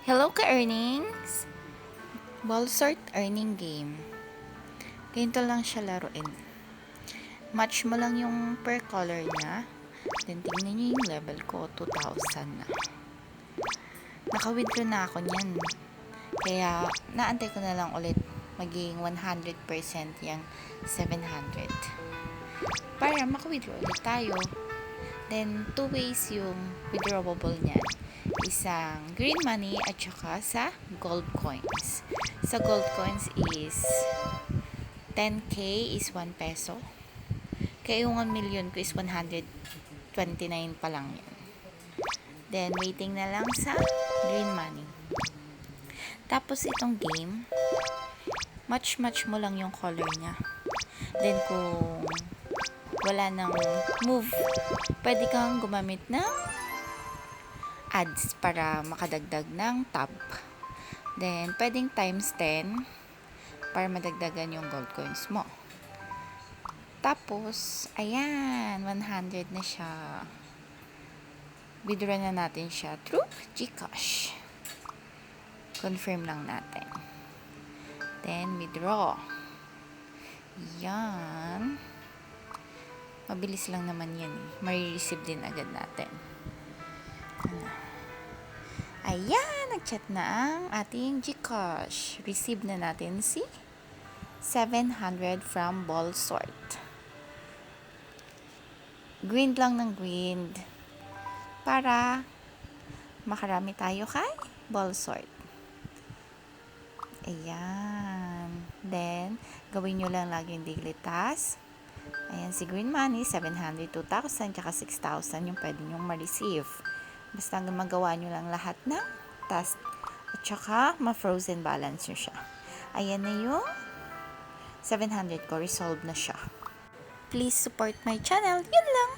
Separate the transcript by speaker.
Speaker 1: Hello ka-earnings! Ball sort earning game. Ganito lang siya laruin. Match mo lang yung per color niya. Then tingnan nyo yung level ko, 2,000 na. Naka-withdraw na ako niyan. Kaya naantay ko na lang ulit maging 100% yung 700. Para maka-withdraw ulit tayo. Then, 2 ways yung withdrawable niyan. Isang green money at saka sa gold coins. Sa gold coins is 10k is 1 peso. Kaya yung 1 million ko is 129 pa lang yan. Then, waiting na lang sa green money. Tapos, itong game, match mo lang yung color niya. Then, kung wala nang move, pwede kang gumamit ng ads para makadagdag ng tab. Then, pwedeng times 10 para madagdagan yung gold coins mo. Tapos, ayan, 100 na siya. Withdraw na natin siya through GCash. Confirm lang natin. Then, withdraw. Yan. Mabilis lang naman yan. Marireceive din agad natin. Ayan, nag-chat na ang ating GCash. Receive na natin si 700 from ball sort. Grind lang ng grind para makarami tayo kay ball sort. Ayan. Then, gawin nyo lang lagi yung daily task. Ayan, si green money, 700, 2,000, tsaka 6,000 yung pwede nyong ma-receive. Basta magawa nyo lang lahat ng task. At saka, ma-frozen balance nyo siya. Ayan na yung 700 ko. Resolve na siya. Please support my channel. Yun lang.